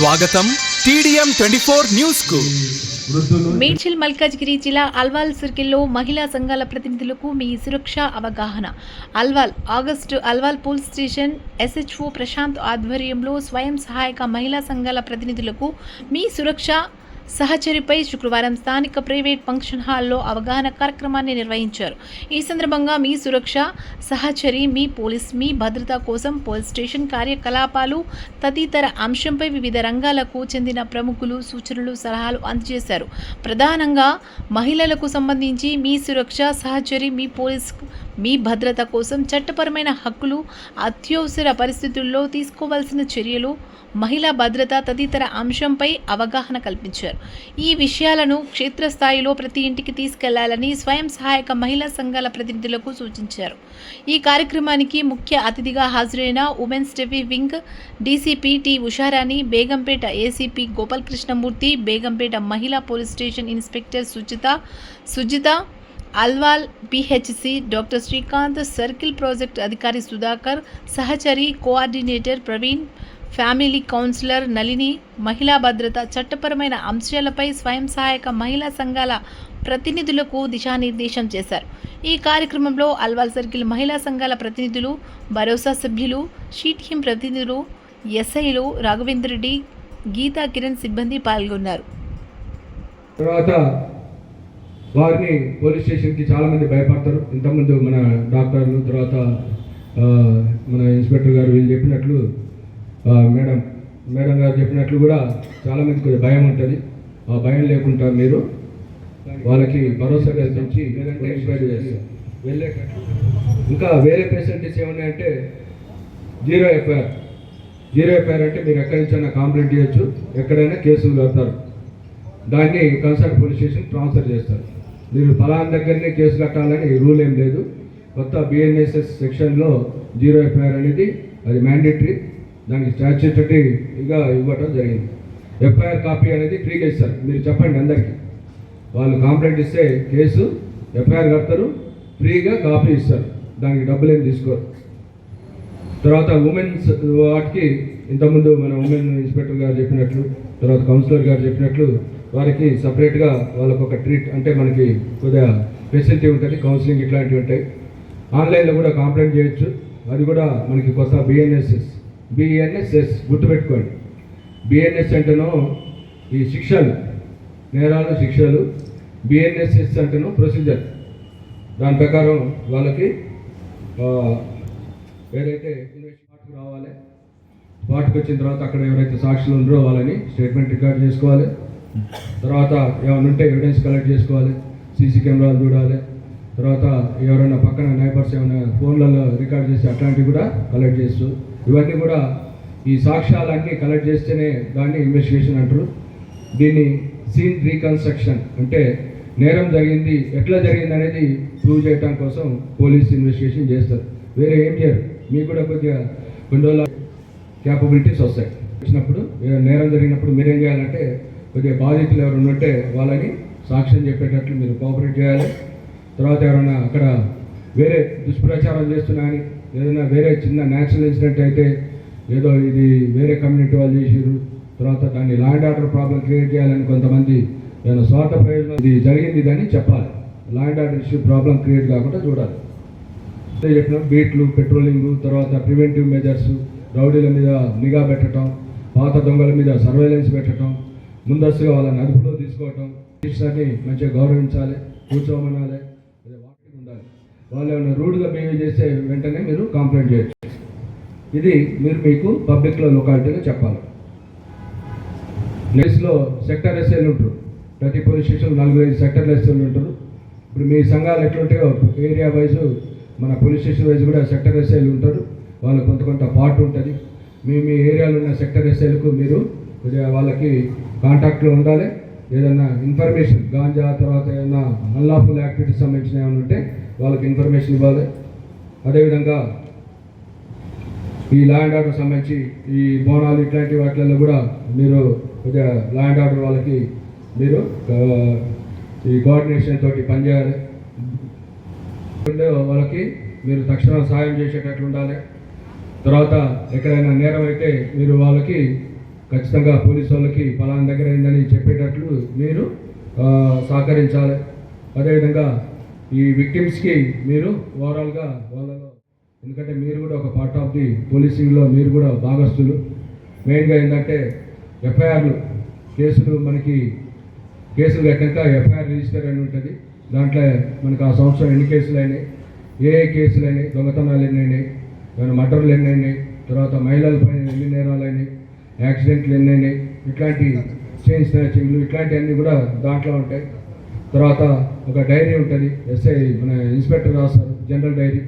స్వాగతం TDM 24 news కు. మేడ్చల్ మల్కాజ్గిరి జిల్లా అల్వాల్ సర్కిల్లో మహిళా సంఘాల ప్రతినిధులకు మీ సురక్ష అవగాహన. Alwal police station SHO Prashanth ఆధ్వర్యంలో స్వయం సహాయక మహిళా సంఘాల ప్రతినిధులకు మీ సురక్ష సహచరిపై శుక్రవారం స్థానిక ప్రైవేట్ ఫంక్షన్ హాల్లో అవగాహన కార్యక్రమాన్ని నిర్వహించారు. ఈ సందర్భంగా మీ సురక్ష సహచరి, మీ పోలీస్, మీ భద్రత కోసం పోలీస్ స్టేషన్ కార్యకలాపాలు తదితర అంశంపై వివిధ రంగాలకు చెందిన ప్రముఖులు సూచనలు, సలహాలు అందజేశారు. ప్రధానంగా మహిళలకు సంబంధించి మీ సురక్ష సహచరి, మీ పోలీస్, మీ భద్రత కోసం చట్టపరమైన హక్కులు, అత్యవసర పరిస్థితుల్లో తీసుకోవాల్సిన చర్యలు, మహిళా భద్రత తదితర అంశంపై అవగాహన కల్పించారు. ఈ విషయాలను క్షేత్రస్థాయిలో ప్రతి ఇంటికి తీసుకెళ్లాలని స్వయం సహాయక మహిళా సంఘాల ప్రతినిధులకు సూచించారు. ఈ కార్యక్రమానికి ముఖ్య అతిథిగా హాజరైన ఉమెన్స్ డెఫీ wing DCP T Usharani, Begumpet ACP Gopalakrishnamurthy, Begumpet మహిళా police station inspector Sujitha, Alwal PHC doctor Srikanth, circle project అధికారి Sudhakar, Sahachari coordinator Praveen, family counsellor Nalini, మహిళా భద్రత, చట్టపరమైన అంశాలపై స్వయం సహాయక మహిళా సంఘాల ప్రతినిధులకు దిశానిర్దేశం చేశారు. ఈ కార్యక్రమంలో అల్వాల్ సర్కిల్ మహిళా సంఘాల ప్రతినిధులు, భరోసా సభ్యులు, షీట్ హిమ్ ప్రతినిధులు, SIలు రాఘవేంద్ర రెడ్డి, గీతా కిరణ్ సిబ్బంది పాల్గొన్నారు. తర్వాత వారిని పోలీస్ స్టేషన్కి చాలామంది భయపడతారు. ఇంతకుముందు మన డాక్టర్లు, తర్వాత మన ఇన్స్పెక్టర్ గారు వీళ్ళు చెప్పినట్లు, మేడం గారు చెప్పినట్లు కూడా చాలామందికి కొంచెం భయం ఉంటుంది. ఆ భయం లేకుండా మీరు వాళ్ళకి భరోసా కల్పించి వెళ్ళే. ఇంకా వేరే ఫెసిలిటీస్ ఏమున్నాయంటే జీరో ఎఫ్ఐఆర్ అంటే మీరు ఎక్కడి నుంచైనా కంప్లైంట్ చేయొచ్చు, ఎక్కడైనా కేసులు కడతారు, దాన్ని కన్సర్న్ పోలీస్ స్టేషన్ ట్రాన్స్ఫర్ చేస్తారు. మీరు ఫలానా దగ్గరనే కేసు కట్టాలని రూల్ ఏం లేదు. కొత్త BNSS సెక్షన్లో జీరో ఎఫ్ఐఆర్ అనేది అది మ్యాండేటరీ, దానికి స్టాచ్యూటరీగా ఇవ్వటం జరిగింది. FIR కాపీ అనేది ఫ్రీగా ఇస్తారు. మీరు చెప్పండి అందరికీ, వాళ్ళు కంప్లైంట్ ఇస్తే కేసు FIR కడతారు, ఫ్రీగా కాపీ ఇస్తారు, దానికి డబ్బులు ఏం తీసుకోరు. తర్వాత ఉమెన్స్ వాటికి ఇంతకుముందు మన ఉమెన్ ఇన్స్పెక్టర్ గారు చెప్పినట్లు, తర్వాత కౌన్సిలర్ గారు చెప్పినట్లు వారికి సపరేట్గా వాళ్ళకు ఒక ట్రీట్ అంటే మనకి కొద్దిగా ఫెసిలిటీ ఉంటుంది, కౌన్సిలింగ్ ఇట్లాంటివి ఉంటాయి. ఆన్లైన్లో కూడా కంప్లైంట్ చేయొచ్చు. అది కూడా మనకి కొత్త BNSS గుర్తుపెట్టుకోండి. BNS అంటేనో ఈ శిక్షలు, నేరాలు శిక్షలు, BNSS అంటేనో ప్రొసీజర్. దాని ప్రకారం వాళ్ళకి ఏదైతే స్పాట్కి రావాలి, స్పాట్కి వచ్చిన తర్వాత అక్కడ ఎవరైతే సాక్షులు ఉన్నారో వాళ్ళని స్టేట్మెంట్ రికార్డ్ చేసుకోవాలి. తర్వాత ఏమైనా ఉంటే ఎవిడెన్స్ కలెక్ట్ చేసుకోవాలి, CC కెమెరాలు చూడాలి. తర్వాత ఎవరైనా పక్కన నైబర్స్ ఏమైనా ఫోన్లలో రికార్డ్ చేస్తే అట్లాంటివి కూడా కలెక్ట్ చేస్తూ, ఇవన్నీ కూడా ఈ సాక్ష్యాలన్నీ కలెక్ట్ చేస్తేనే దాన్ని ఇన్వెస్టిగేషన్ అంటారు. దీన్ని సీన్ రీకన్స్ట్రక్షన్ అంటే నేరం జరిగింది, ఎట్లా జరిగింది అనేది ప్రూవ్ చేయడం కోసం పోలీస్ ఇన్వెస్టిగేషన్ చేస్తారు. వేరే ఏం చేయరు. మీకు కూడా కొద్దిగా కొన్ని రోజుల క్యాపబిలిటీస్ వస్తాయి. వచ్చినప్పుడు నేరం జరిగినప్పుడు మీరేం చేయాలంటే కొద్దిగా బాధితులు ఎవరు ఉంటే వాళ్ళని సాక్ష్యం చెప్పేటట్లు మీరు కోఆపరేట్ చేయాలి. తర్వాత ఎవరైనా అక్కడ వేరే దుష్ప్రచారం చేస్తున్నాయని, ఏదైనా వేరే చిన్న న్యాచురల్ ఇన్సిడెంట్ అయితే ఏదో ఇది వేరే కమ్యూనిటీ వాళ్ళు చేసారు, తర్వాత దాన్ని law and order problem create చేయాలని కొంతమంది ఏదైనా స్వార్థ ప్రయోజనం ఇది జరిగింది అని చెప్పాలి. Law and order issue problem create కాకుండా చూడాలి. అదే చెప్పిన బీట్లు, పెట్రోలింగ్, తర్వాత ప్రివెంటివ్ మెజర్స్, రౌడీల మీద నిఘా పెట్టడం, పాత దొంగల మీద సర్వేలెన్స్ పెట్టడం, ముందస్తుగా వాళ్ళని అదుపులో తీసుకోవటం, టీచర్ని మంచిగా గౌరవించాలి, కూర్చోమనాలి, వాటికి ఉండాలి. వాళ్ళు ఏమైనా రూడ్గా బిహేవ్ చేస్తే వెంటనే మీరు కంప్లైంట్ చేయొచ్చు. ఇది మీరు మీకు పబ్లిక్లో లొకాలిటీలో చెప్పాలి. ప్లేస్లో సెక్టర్ SIలు ఉంటారు. ప్రతి పోలీస్ స్టేషన్ 4-5 సెక్టర్ SIలు ఉంటారు. ఇప్పుడు మీ సంఘాలు ఎట్లుంటాయో ఏరియా వైజ్ మన పోలీస్ స్టేషన్ వైజ్ కూడా సెక్టర్ SIలు ఉంటారు. వాళ్ళకు కొంత పార్ట్ ఉంటుంది. మీ ఏరియాలో ఉన్న సెక్టర్ SIలకు మీరు కొద్దిగా వాళ్ళకి కాంటాక్ట్లో ఉండాలి. ఏదైనా ఇన్ఫర్మేషన్ గాంజా, తర్వాత ఏదైనా అన్లాఫుల్ యాక్టివిటీస్ సంబంధించిన ఏమైనా ఉంటే వాళ్ళకి ఇన్ఫర్మేషన్ ఇవ్వాలి. అదేవిధంగా ఈ లా అండ్ ఆర్డర్ సంబంధించి ఈ బోనాలు ఇట్లాంటి వాటిల్లో కూడా మీరు కొద్దిగా లా అండ్ ఆర్డర్ వాళ్ళకి మీరు ఈ కోఆర్డినేషన్ తోటి పనిచేయాలి. వాళ్ళకి మీరు తక్షణ సహాయం చేసేటట్లు ఉండాలి. తర్వాత ఎక్కడైనా నేరం అయితే మీరు వాళ్ళకి ఖచ్చితంగా పోలీసు వాళ్ళకి పలానా దగ్గర అయిందని చెప్పేటట్లు మీరు సహకరించాలి. అదేవిధంగా ఈ విక్టిమ్స్కి మీరు ఓవరాల్గా వాళ్ళలో, ఎందుకంటే మీరు కూడా ఒక పార్ట్ ఆఫ్ ది పోలీసింగ్లో మీరు కూడా భాగస్తులు. మెయిన్గా ఏంటంటే ఎఫ్ఐఆర్లు కేసులు కట్టాక ఎఫ్ఐఆర్ రిజిస్టర్ అని ఉంటుంది. దాంట్లో మనకు ఆ సంవత్సరం ఎన్ని కేసులు అయినాయి, ఏ కేసులు అయినాయి, దొంగతనాలు ఎన్ని అయినాయి, ఏమైనా మర్డర్లు ఎన్ని అయినాయి, తర్వాత మహిళలపై ఎన్ని నేరాలు అయినాయి, యాక్సిడెంట్లు ఎన్ని అయినాయి, ఇట్లాంటి చైన్ స్నాచింగ్లు ఇట్లాంటివన్నీ కూడా దాంట్లో ఉంటాయి. తర్వాత ఒక డైరీ ఉంటుంది, మన ఇన్స్పెక్టర్ రాస్తారు, general diary,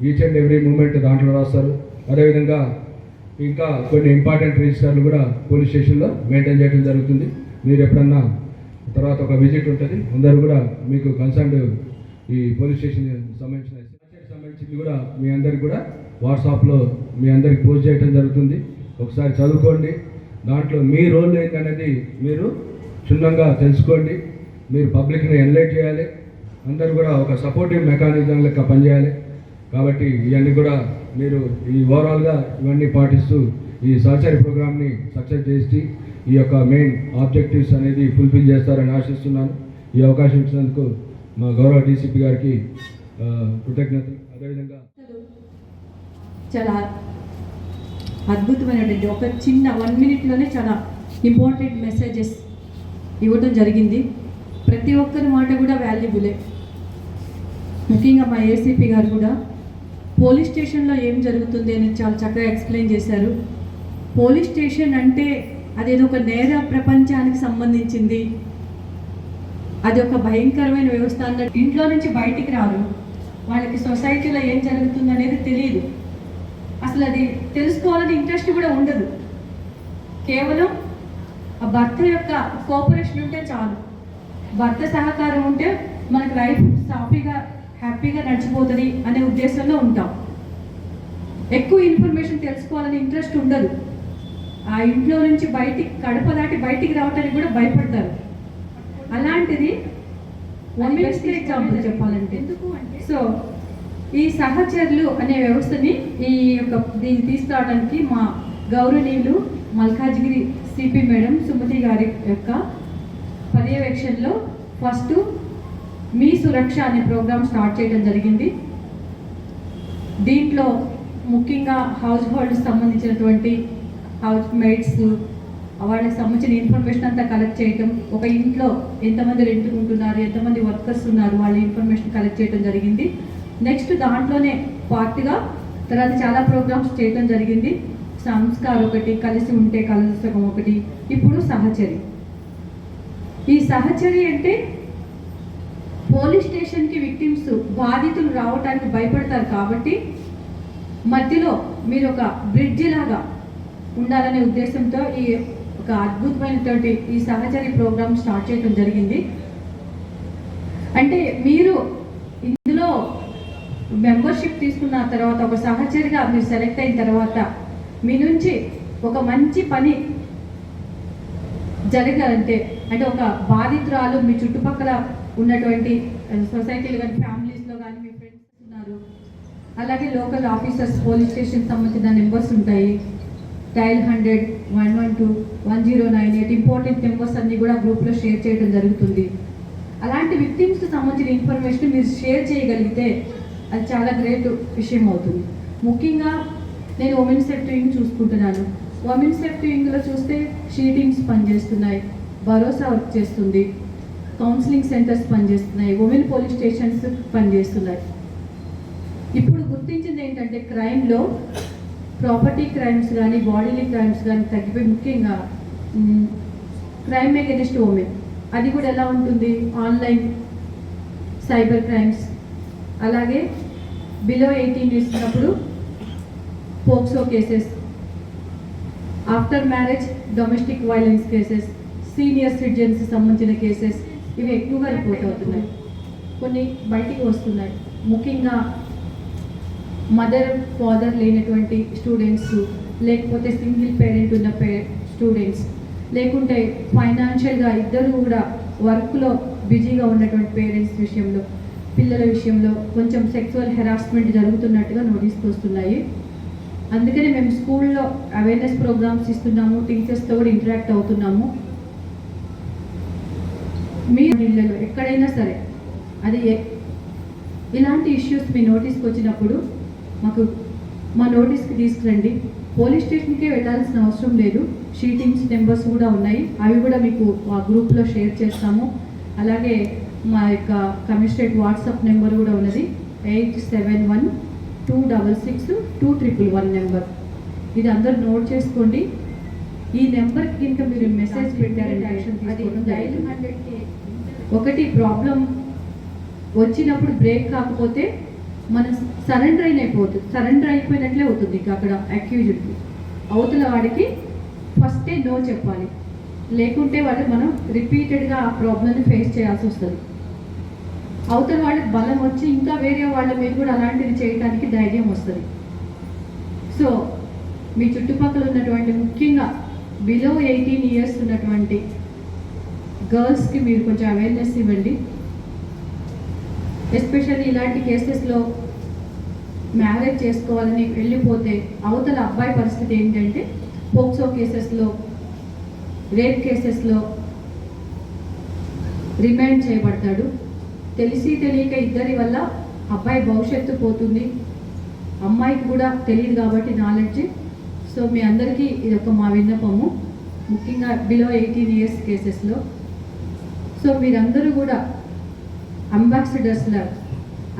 each and every moment దాంట్లో రాస్తారు. అదేవిధంగా ఇంకా కొన్ని ఇంపార్టెంట్ రిజిస్టర్లు కూడా పోలీస్ స్టేషన్లో మెయింటైన్ చేయడం జరుగుతుంది. మీరు ఎప్పుడన్నా తర్వాత ఒక విజిట్ ఉంటుంది, అందరూ కూడా మీకు కన్సర్న్ ఈ పోలీస్ స్టేషన్ సంబంధించింది కూడా మీ అందరికి కూడా వాట్సాప్లో మీ అందరికి పోస్ట్ చేయడం జరుగుతుంది. ఒకసారి చదువుకోండి. దాంట్లో మీ రోల్ ఏంటనేది మీరు క్షుణ్ణంగా తెలుసుకోండి. మీరు పబ్లిక్ని ఎన్లైట్ చేయాలి. అందరూ కూడా ఒక సపోర్టివ్ మెకానిజం లెక్క పనిచేయాలి. కాబట్టి ఇవన్నీ కూడా మీరు ఈ ఓవరాల్గా ఇవన్నీ పాటిస్తూ ఈ సహచరి ప్రోగ్రామ్ని సక్సెస్ చేసి ఈ యొక్క మెయిన్ ఆబ్జెక్టివ్స్ అనేది ఫుల్ఫిల్ చేస్తారని ఆశిస్తున్నాను. ఈ అవకాశం ఇచ్చినందుకు మా గౌరవ డీసీపీ గారికి కృతజ్ఞతలు. అదేవిధంగా చాలా అద్భుతమైనటువంటి ఒక చిన్న 1 minute చాలా ఇంపార్టెంట్ మెసేజెస్ ఇవ్వడం జరిగింది. ప్రతి ఒక్కరి మాట కూడా వాల్యుబులే. ముఖ్యంగా మా ఏసీపీ గారు కూడా పోలీస్ స్టేషన్లో ఏం జరుగుతుంది అని చాలా చక్కగా ఎక్స్ప్లెయిన్ చేశారు. పోలీస్ స్టేషన్ అంటే అదేదో ఒక నేర ప్రపంచానికి సంబంధించింది, అది ఒక భయంకరమైన వ్యవస్థ అన్నట్టు. ఇంట్లో నుంచి బయటికి రారు, వాళ్ళకి సొసైటీలో ఏం జరుగుతుంది అనేది తెలియదు, అసలు అది తెలుసుకోవాలని ఇంట్రెస్ట్ కూడా ఉండదు. కేవలం ఆ భర్త యొక్క కోఆపరేషన్ ఉంటే చాలు, భర్త సహకారం ఉంటే మనకు లైఫ్ హ్యాపీగా నడిచిపోతుంది అనే ఉద్దేశంలో ఉంటాం. ఎక్కువ ఇన్ఫర్మేషన్ తెలుసుకోవాలని ఇంట్రెస్ట్ ఉండదు. ఆ ఇంట్లో నుంచి గడప దాటి బయటికి రావడానికి కూడా భయపడతారు. అలాంటిది బెస్ట్ ఎగ్జాంపుల్ చెప్పాలంటే. సో ఈ సహచరులు అనే వ్యవస్థని దీన్ని తీసుకురావడానికి మా గౌరవనీయులు మల్కాజ్గిరి సిపి మేడం సుమతి గారి యొక్క పర్యవేక్షణలో ఫస్ట్ మీ సురక్ష అనే ప్రోగ్రామ్ స్టార్ట్ చేయడం జరిగింది. దీంట్లో ముఖ్యంగా హౌస్ హోల్డ్ సంబంధించినటువంటి హౌస్ మేట్స్ వాళ్ళకి సంబంధించిన ఇన్ఫర్మేషన్ అంతా కలెక్ట్ చేయటం, ఒక ఇంట్లో ఎంతమంది రెంట్కుంటున్నారు, ఎంతమంది వర్కర్స్ ఉన్నారు, వాళ్ళ ఇన్ఫర్మేషన్ కలెక్ట్ చేయడం జరిగింది. నెక్స్ట్ దాంట్లోనే పార్ట్గా తర్వాత చాలా ప్రోగ్రామ్స్ చేయడం జరిగింది. సంస్కార్ ఒకటి, కలిసి ఉంటే కలసకం ఒకటి, ఇప్పుడు సహచరి. ఈ సహచరి అంటే పోలీస్ స్టేషన్కి విక్టిమ్స్ బాధితులు రావడానికి భయపడతారు కాబట్టి మధ్యలో మీరు ఒక బ్రిడ్జి లాగా ఉండాలనే ఉద్దేశంతో ఈ ఒక అద్భుతమైనటువంటి ఈ సహచరి ప్రోగ్రామ్ స్టార్ట్ చేయడం జరిగింది. అంటే మీరు ఇందులో మెంబర్షిప్ తీసుకున్న తర్వాత, ఒక సహచరిగా మీరు సెలెక్ట్ అయిన తర్వాత మీ నుంచి ఒక మంచి పని జరగాలంటే, అంటే ఒక బాధితురాలు మీ చుట్టుపక్కల ఉన్నటువంటి సొసైటీలు కానీ ఫ్యామిలీస్లో కానీ మీ ఫ్రెండ్స్ ఉన్నారు, అలాగే లోకల్ ఆఫీసర్స్ పోలీస్ స్టేషన్ సంబంధించిన నెంబర్స్ ఉంటాయి, డయల్ 100, 112, 1098 ఇంపార్టెంట్ నెంబర్స్ అన్నీ కూడా గ్రూప్లో షేర్ చేయడం జరుగుతుంది. అలాంటి విక్టిమ్స్కి సంబంధించిన ఇన్ఫర్మేషన్ మీరు షేర్ చేయగలిగితే అది చాలా గ్రేట్ విషయం అవుతుంది. ముఖ్యంగా నేను ఉమెన్ సేఫ్టీ వింగ్ చూసుకుంటున్నాను. ఉమెన్ సేఫ్టీ వింగ్లో చూస్తే షీటింగ్స్ పనిచేస్తున్నాయి, భరోసా వర్క్ చేస్తుంది, కౌన్సిలింగ్ సెంటర్స్ పనిచేస్తున్నాయి, ఉమెన్ పోలీస్ స్టేషన్స్ పనిచేస్తున్నాయి. ఇప్పుడు గుర్తించింది ఏంటంటే క్రైమ్లో ప్రాపర్టీ క్రైమ్స్ కానీ బాడీలీ క్రైమ్స్ కానీ తగ్గిపోయి ముఖ్యంగా క్రైమ్ అగైన్స్ట్ ఉమెన్ అది కూడా ఎలా ఉంటుంది, ఆన్లైన్ సైబర్ క్రైమ్స్, అలాగే బిలో 18 years ఉన్నప్పుడు POCSO cases, after marriage domestic violence cases, senior citizens సంబంధించిన కేసెస్ ఇవి ఎక్కువగా రిపోర్ట్ అవుతున్నాయి. కొన్ని బయటికి వస్తున్నాయి. ముఖ్యంగా మదర్ ఫాదర్ లేనటువంటి స్టూడెంట్స్, లేకపోతే సింగిల్ పేరెంట్ ఉన్న స్టూడెంట్స్, లేకుంటే ఫైనాన్షియల్గా ఇద్దరు కూడా వర్క్లో బిజీగా ఉన్నటువంటి పేరెంట్స్ విషయంలో, పిల్లల విషయంలో కొంచెం సెక్సువల్ హెరాస్మెంట్ జరుగుతున్నట్టుగా నోటీస్కి వస్తున్నాయి. అందుకని మేము స్కూల్లో అవేర్నెస్ ప్రోగ్రామ్స్ ఇస్తున్నాము, టీచర్స్తో కూడా ఇంటరాక్ట్ అవుతున్నాము. మీ ఇళ్ళలో ఎక్కడైనా సరే అది ఇలాంటి ఇష్యూస్ మీ నోటీస్కి వచ్చినప్పుడు మా నోటీస్కి తీసుకురండి. పోలీస్ స్టేషన్కే వెళ్ళాల్సిన అవసరం లేదు. షీటింగ్స్ నెంబర్స్ కూడా ఉన్నాయి, అవి కూడా మీకు ఆ గ్రూప్లో షేర్ చేస్తాము. అలాగే మా యొక్క కమిషనరేట్ వాట్సాప్ నెంబర్ కూడా ఉన్నది, 8712662311 నెంబర్. ఇది అందరూ నోట్ చేసుకోండి. ఈ నెంబర్కి కనుక మీరు మెసేజ్ పెట్టారంటే యాక్షన్ తీసుకోవడం జరుగుతుంది. ఒకటి ప్రాబ్లం వచ్చినప్పుడు బ్రేక్ కాకపోతే మనం సరెండర్ అయిపోయినట్లే అవుతుంది. అక్కడ అక్యూజ్డ్కి అవతల వాడికి ఫస్టే నో చెప్పాలి, లేకుంటే మనం రిపీటెడ్గా ఆ ప్రాబ్లమ్ని ఫేస్ చేయాల్సి వస్తుంది. అవతల వాళ్ళకి బలం వచ్చి ఇంకా వేరే వాళ్ళ మీద కూడా అలాంటిది చేయడానికి ధైర్యం వస్తుంది. సో మీ చుట్టుపక్కల ఉన్నటువంటి ముఖ్యంగా బిలో 18 ఇయర్స్ ఉన్నటువంటి గర్ల్స్కి మీరు కొంచెం అవేర్నెస్ ఇవ్వండి. ఎస్పెషల్లీ ఇలాంటి కేసెస్లో మ్యారేజ్ చేసుకోవాలని వెళ్ళిపోతే అవతల అబ్బాయి పరిస్థితి ఏంటంటే పోక్సో కేసెస్లో, రేప్ కేసెస్లో రిమైండ్ చేయబడతాడు. తెలిసి తెలియక ఇద్దరి వల్ల అబ్బాయి భవిష్యత్తు పోతుంది, అమ్మాయికి కూడా తెలియదు కాబట్టి నాలెడ్జ్. సో మీ అందరికీ ఇది ఒక మా విన్నపము, ముఖ్యంగా బిలో 18 ఇయర్స్ కేసెస్లో. సో మీరందరూ కూడా అంబాసిడర్స్లా,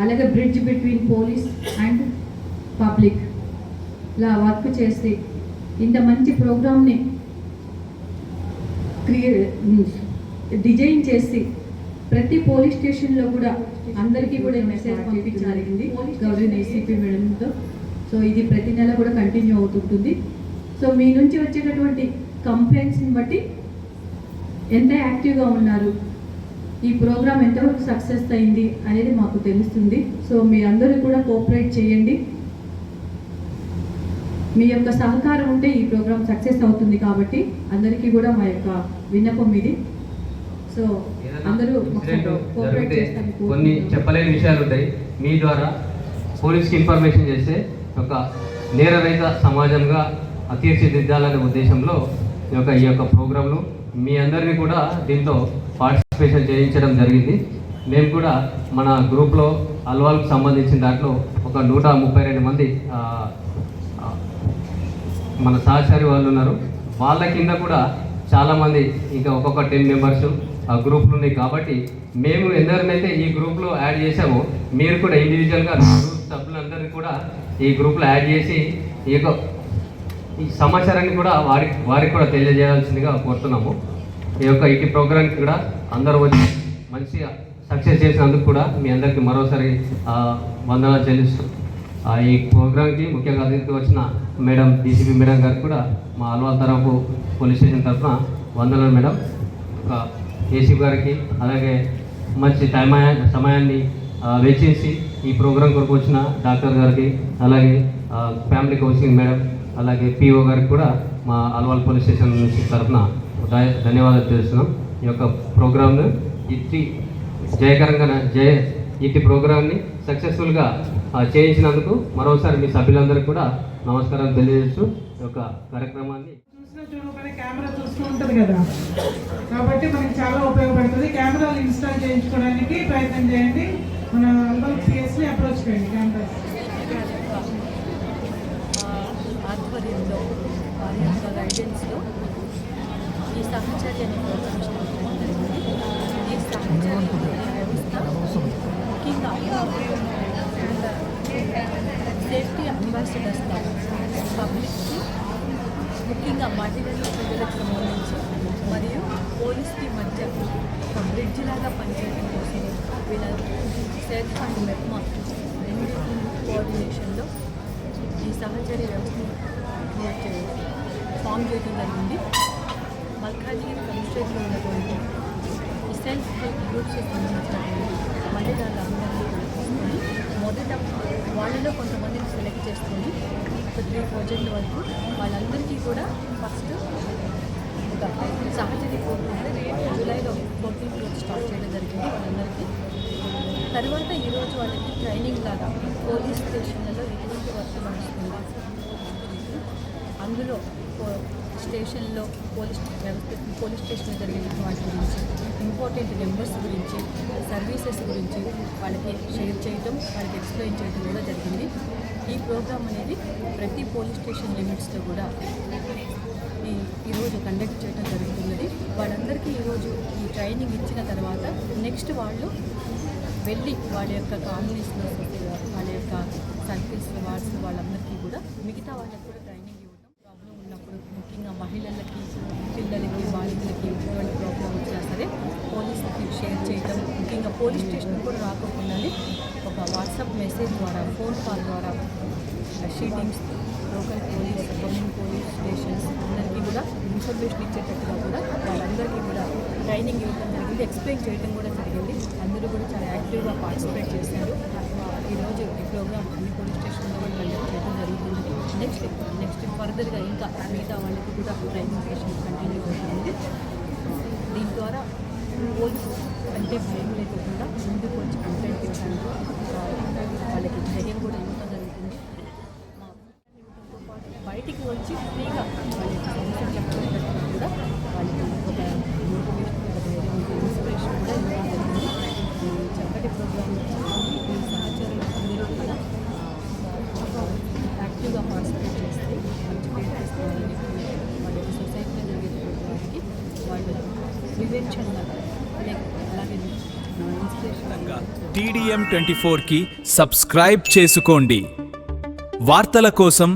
అలాగే bridge between police and public law work చేసి ఇంత మంచి ప్రోగ్రామ్ని డిజైన్ చేసి ప్రతి పోలీస్ స్టేషన్లో కూడా అందరికీ కూడా మెసేజ్ పంపించగలిగింది గవర్నమెంట్ ఏసీపీ మేడంతో. సో ఇది ప్రతి నెల కూడా కంటిన్యూ అవుతుంటుంది. సో మీ నుంచి వచ్చేటటువంటి కంప్లైంట్స్ని బట్టి ఎంత యాక్టివ్గా ఉన్నారు, ఈ ప్రోగ్రామ్ ఎంతవరకు సక్సెస్ అయింది అనేది మాకు తెలుస్తుంది. సో మీ అందరూ కూడా కోఆపరేట్ చేయండి. మీ యొక్క సహకారం ఉంటే ఈ ప్రోగ్రామ్ సక్సెస్ అవుతుంది కాబట్టి అందరికీ కూడా మా యొక్క విన్నపం ఇది. సో అందరూ కోఆపరేట్ చేస్తారని కొన్ని చెప్పలేని విషయాలు ఉంటాయి. మీ ద్వారా పోలీస్కి ఇన్ఫర్మేషన్ చేస్తే ఒక నేరరహిత సమాజంగా తీర్చిదిద్దాలనే ఉద్దేశంలో ఈ యొక్క ప్రోగ్రాంను మీ అందరినీ కూడా దీంతో పార్టిసిపేషన్ చేయించడం జరిగింది. మేము కూడా మన గ్రూప్లో అల్వాల్కి సంబంధించిన దాంట్లో ఒక 132 మంది మన సహచారి వాళ్ళు ఉన్నారు. వాళ్ళ కింద కూడా చాలామంది ఇంకా ఒక్కొక్క 10 మెంబర్స్ ఆ గ్రూప్లు ఉన్నాయి. కాబట్టి మేము ఎందరినైతే ఈ గ్రూప్లో యాడ్ చేసామో మీరు కూడా ఇండివిజువల్గా గ్రూప్ సభ్యులందరినీ కూడా ఈ గ్రూప్లో యాడ్ చేసి ఈ సమాచారాన్ని కూడా వారికి కూడా తెలియజేయాల్సిందిగా కోరుతున్నాము. ఇటు ప్రోగ్రామ్కి కూడా అందరూ వచ్చి మంచిగా సక్సెస్ చేసినందుకు కూడా మీ అందరికీ మరోసారి వందనాలు చెల్లిస్తూ ఈ ప్రోగ్రామ్కి ముఖ్యంగా అతిథికి వచ్చిన మేడం డీసీపీ మేడం గారికి కూడా మా అల్వాల్ తరపు పోలీస్ స్టేషన్ తరఫున వందనాలు మేడం. ఏసీపీ గారికి అలాగే మంచి సమయాన్ని వెచ్చించి ఈ ప్రోగ్రాం కొరకు వచ్చిన డాక్టర్ గారికి, అలాగే ఫ్యామిలీ కౌన్సిలింగ్ మేడం, అలాగే పిఓ గారికి కూడా మా అల్వాల్ పోలీస్ స్టేషన్ నుంచి తరఫున ధన్యవాదాలు తెలుస్తున్నాం. ఈ యొక్క ప్రోగ్రామ్ను జయకరంగా ఇట్టి ప్రోగ్రామ్ని సక్సెస్ఫుల్గా చేయించినందుకు మరోసారి మీ సభ్యులందరికీ కూడా నమస్కారం తెలియజేస్తూ ఈ యొక్క కార్యక్రమాన్ని కెమెరా చూస్తూ ఉంటుంది కదా, కాబట్టి మనకి చాలా ఉపయోగపడుతుంది. కెమెరాలు ఇన్స్టాల్ చేయించుకోవడానికి ప్రయత్నం చేయండి. మన అల్వాల్ పిఎస్ని అప్రోచ్ చేయండి. కెమెరా ఆధ్వర్యంలో వారి యొక్క గైడెన్స్లో ఈ సహచర్యాన్ని ప్రోత్సహించడం జరిగింది. ఈ సహచర్య వ్యవస్థ ముఖ్యంగా సేఫ్టీ అంబాసిడర్స్ పబ్లిక్కి, ముఖ్యంగా మహిళలు ప్రజలకు సంబంధించి మరియు పోలీస్కి మధ్య ఒక బ్రిడ్జ్ లాగా పనిచేయడం కోసం వీళ్ళ సేఫ్ అండ్ మెప్మా రెండింటి కోఆర్డినేషన్లో ఈ సహచర్య వ్యవస్థను ఫామ్ చేయడం జరిగింది. మల్కాజ్గిరి కమిషనరేట్లో ఉన్నటువంటి ఈ సెల్ఫ్ హెల్ప్ గ్రూప్స్కి సంబంధించినటువంటి మహిళలందరినీ తీసుకొని మొదట వాళ్ళలో కొంతమందిని సెలెక్ట్ చేసుకొని ఒక 3,000 వరకు వాళ్ళందరికీ కూడా ఫస్ట్ ఒక సహచర్య ప్రోగ్రామ్ జూలైలో 14th స్టార్ట్ చేయడం జరిగింది వాళ్ళందరికీ. తర్వాత ఈరోజు వాళ్ళకి ట్రైనింగ్ లాగా పోలీస్ స్టేషన్లలో ఎటువంటి వర్క్ నడుస్తుంది, అందులో స్టేషన్లో పోలీస్ స్టేషన్లో జరిగిన వాటి గురించి, ఇంపార్టెంట్ నెంబర్స్ గురించి, సర్వీసెస్ గురించి వాళ్ళకి షేర్ చేయటం, వాళ్ళకి ఎక్స్ప్లెయిన్ చేయడం కూడా జరిగింది. ఈ ప్రోగ్రామ్ అనేది ప్రతి పోలీస్ స్టేషన్ లిమిట్స్లో కూడా ఈరోజు కండక్ట్ చేయడం జరుగుతున్నది. వాళ్ళందరికీ ఈరోజు ఈ ట్రైనింగ్ ఇచ్చిన తర్వాత నెక్స్ట్ వాళ్ళు వెళ్ళి వాళ్ళ యొక్క కాలనీస్లో, వాళ్ళ యొక్క సర్కిల్స్, వార్డ్స్ వాళ్ళందరికీ కూడా మిగతా వాళ్ళకి కూడా ట్రైనింగ్ ఇవ్వడం, ప్రాబ్లం ఉన్నప్పుడు ముఖ్యంగా మహిళలకి, పిల్లలకి, బాలికలకి ఎటువంటి ప్రాబ్లం వచ్చినా సరే పోలీసులకి షేర్ చేయడం, ముఖ్యంగా పోలీస్ స్టేషన్ కూడా రాకపోయినానే ఒక వాట్సాప్ మెసేజ్ ద్వారా, ఫోన్ కాల్ ద్వారా sheetings, local police, government police stations అందరికీ కూడా ఇన్ఫర్మేషన్ ఇచ్చేటట్టుగా కూడా వాళ్ళందరికీ కూడా ట్రైనింగ్ ఇవ్వడం జరిగింది, ఎక్స్ప్లెయిన్ చేయడం కూడా జరిగింది. అందరూ కూడా చాలా యాక్టివ్గా పార్టిసిపేట్ చేశారు. ఈరోజు ఈ ప్రోగ్రామ్ అన్ని పోలీస్ స్టేషన్లో కూడా కండక్ట్ చేయడం జరుగుతుంది. నెక్స్ట్ ఫర్దర్గా ఇంకా మిగతా వాళ్ళకి కూడా ట్రైనింగ్ సెషన్ కంటిన్యూ అవుతుంది. దీని ద్వారా పోలీస్ అంటే భయం లేకుండా ముందుకు వచ్చి కంప్లైంట్ ఇవ్వడానికి వాళ్ళకి ధైర్యం కూడా ఇవ్వడం జరుగుతుంది. బయటికి వచ్చి ఫ్రీగా వాళ్ళ సమస్యలు చెప్పుకునేటప్పుడు కూడా వాళ్ళకి ఒక మోటివేషన్, ఒక ధైర్యం, ఇన్స్పిరేషన్ కూడా ఇవ్వడం జరిగింది. ఈ చక్కటి ప్రోగ్రామ్ ఈ సహచరులు అందరూ కూడా యాక్టివ్గా పార్టిసిపేట్ చేస్తే మంచి పేరు తీసుకోవాలని వాళ్ళ సొసైటీలో జరిగేటువంటి వాటికి వాళ్ళు ప్రివెన్షన్గా అలాగే ఇన్స్పిరేషన్. TDM 24కి సబ్స్క్రైబ్ చేసుకోండి. వార్తల కోసం